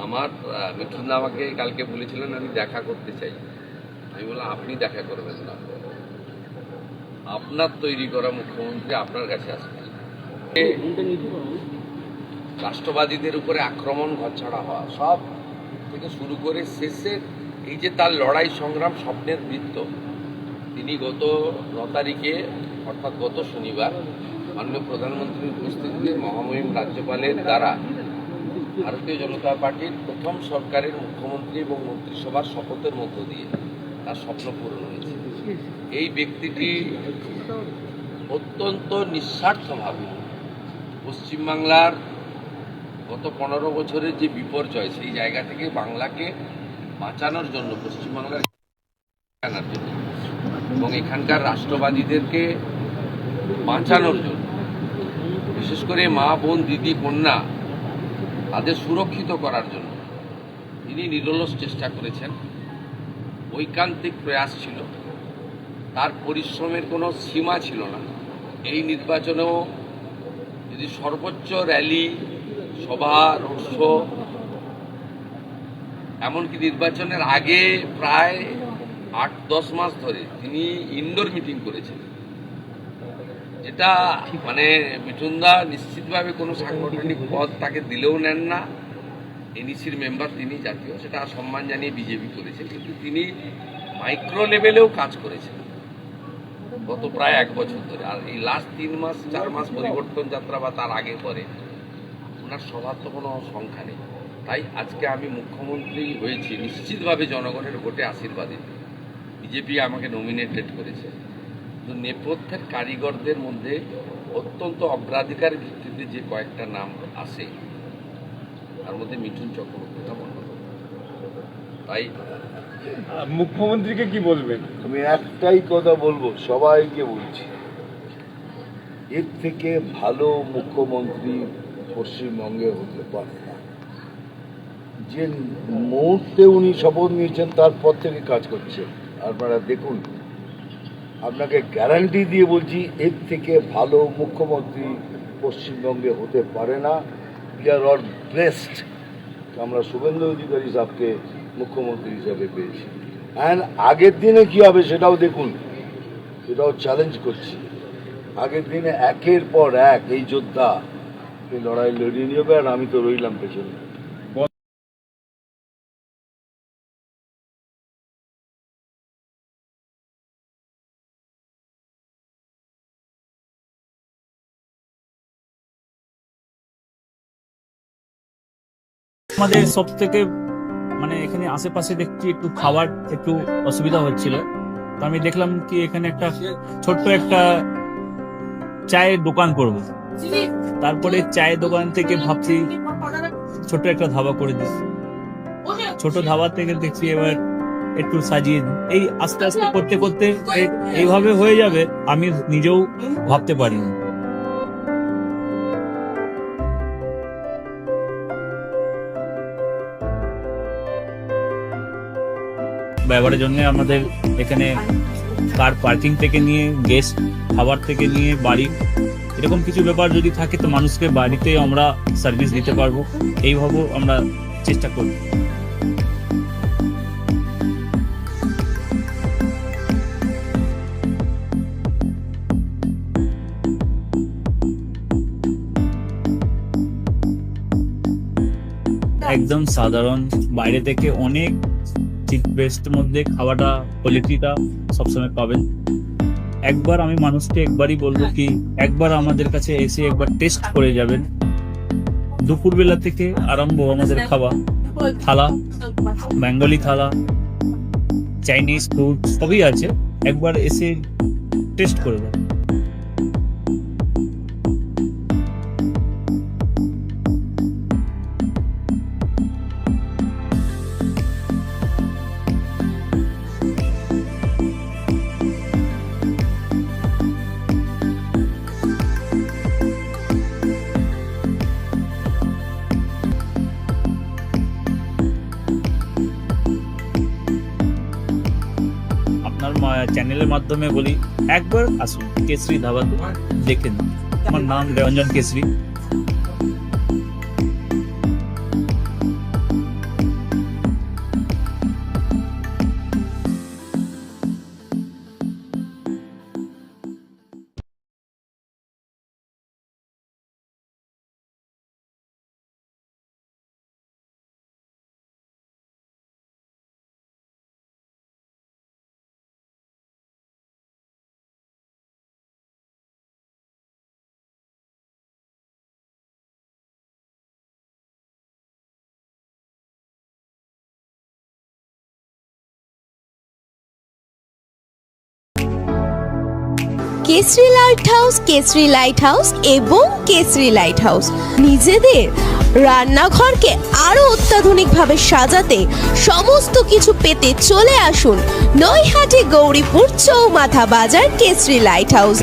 আমার মিঠুনদা আমাকে কালকে বলেছিলেন আমি দেখা করতে চাই। আমি বললাম আপনি দেখা করবেন না, আপনার তৈরি করা মুখ্যমন্ত্রী আপনার কাছে আসবেন। রাষ্ট্রবাদীদের উপরে আক্রমণ ঘরছাড়া হওয়া সব থেকে শুরু করে শেষে এই যে তার লড়াই সংগ্রাম স্বপ্নের বৃত্ত, তিনি গত 9 তারিখে অর্থাৎ গত শনিবার মাননীয় প্রধানমন্ত্রীর উপস্থিতিতে মহামহিম রাজ্যপালের দ্বারা ভারতীয় জনতা পার্টির প্রথম সরকারের মুখ্যমন্ত্রী এবং মন্ত্রিসভার শপথের মধ্য দিয়ে তার স্বপ্ন পূরণ হয়েছে। এই ব্যক্তিটি অত্যন্ত নিঃস্বার্থভাবে পশ্চিমবাংলার গত 15 বছরের যে বিপর্যয়, সেই জায়গা থেকে বাংলাকে বাঁচানোর জন্য, পশ্চিমবাংলার বাঁচানোর জন্য এবং এখানকার রাষ্ট্রবাদীদেরকে বাঁচানোর জন্য, বিশেষ করে মা, বোন, দিদি, কন্যা তাদের সুরক্ষিত করার জন্য তিনি নিরলস চেষ্টা করেছেন। ঐকান্তিক প্রয়াস ছিল, তার পরিশ্রমের কোনো সীমা ছিল না। এই নির্বাচনেও যদি সর্বোচ্চ র্যালি, সভা, রোড শো, এমনকি নির্বাচনের আগে প্রায় 8-10 মাস ধরে তিনি ইনডোর মিটিং করেছেন, যেটা মানে মিঠুনদা নিশ্চিতভাবে কোনো সাংগঠনিক পদ তাকে দিলেও নেন না। এনইসির মেম্বার তিনি, জাতীয়, সেটা সম্মান জানিয়ে বিজেপি করেছে, কিন্তু তিনি মাইক্রো লেভেলেও কাজ করেছেন গত প্রায় 1 বছর ধরে। আর এই লাস্ট 3-4 মাস পরিবর্তন যাত্রা বা তার আগে পরে ওনার সভার তো কোনো সংখ্যা নেই। তাই আজকে আমি মুখ্যমন্ত্রী হয়েছি নিশ্চিতভাবে জনগণের ভোটে আশীর্বাদে। বিজেপি আমাকে নমিনেটেড করেছে, কিন্তু নেপথ্যের কারিগরদের মধ্যে অত্যন্ত অগ্রাধিকার ভিত্তিতে যে কয়েকটা নাম আসে তার মধ্যে মিঠুন চক্রবর্তীটা অন্যতম। তাই মুখ্যমন্ত্রীকে কি বলবেন? আমি একটাই কথা বলবো, সবাইকে বলছি, এর থেকে ভালো মুখ্যমন্ত্রী পশ্চিমবঙ্গে হতে পারে না। যে মুহূর্তে উনি শপথ নিয়েছেন তারপর থেকে কাজ করছে, আপনারা দেখুন। আপনাকে গ্যারান্টি দিয়ে বলছি, এর থেকে ভালো মুখ্যমন্ত্রী পশ্চিমবঙ্গে হতে পারে না। উই আর অল ব্লেসড, আমরা শুভেন্দু অধিকারী সাহেবকে মুখ্যমন্ত্রী হিসাবে পেয়েছি। অ্যান্ড আগের দিনে কি হবে সেটাও দেখুন, সেটাও চ্যালেঞ্জ করছি। আগের দিনে একের পর এক এই যোদ্ধা এই লড়াই লড়িয়ে নিয়ে যাবে, আর আমি তো রইলাম পেছনে। আমাদের সব থেকে মানে এখানে আশেপাশে দেখছি একটু খাবার একটু অসুবিধা হচ্ছিল, তো আমি দেখলাম কি এখানে একটা ছোট্ট একটা চায়ের দোকান করব। তারপরে চায়ের দোকান থেকে ভাবছি ছোট একটা ধাবা করে দিই। ছোট ধাবা থেকে দেখছি এবার একটু সাজিয়ে দিই। এই আস্তে আস্তে করতে করতে এইভাবে হয়ে যাবে আমি নিজেও ভাবতে পারিনি। ব্যবহারের জন্য আমাদের এখানে কার পার্কিং থেকে নিয়ে গেস্ট খাবার থেকে নিয়ে বাড়ি, এরকম কিছু ব্যাপার যদি থাকে তো মানুষকে বাড়িতে আমরা সার্ভিস দিতে পারবো, এইভাবেও আমরা চেষ্টা করব। একদম সাধারণ, বাইরে থেকে অনেক চিপ বেস্টের মধ্যে খাওয়াটা, কোয়ালিটিটা সবসময় পাবেন। একবার আমি মানুষকে একবারই বলবো কি একবার আমাদের কাছে এসে একবার টেস্ট করে যাবেন। দুপুরবেলা থেকে আরম্ভ আমাদের খাওয়া, থালা, বেঙ্গলি থালা, চাইনিজ ফুড সবই আছে, একবার এসে টেস্ট করে যাবেন। চ্যানেলের মাধ্যমে বলি একবার আসুন কেশরী ধাবাতে, দেখে নিন। আমার নাম Ranjan Keshari. Kesari light house, Kesari light house এবং কেসরি লাইট হাউস নিজেদের রান্নাঘরকে আরো অত্যাধুনিকভাবে সাজাতে সমস্ত কিছু পেতে চলে আসুন নৈহাটি গৌরীপুর চৌমাথা বাজার কেসরি লাইট হাউস।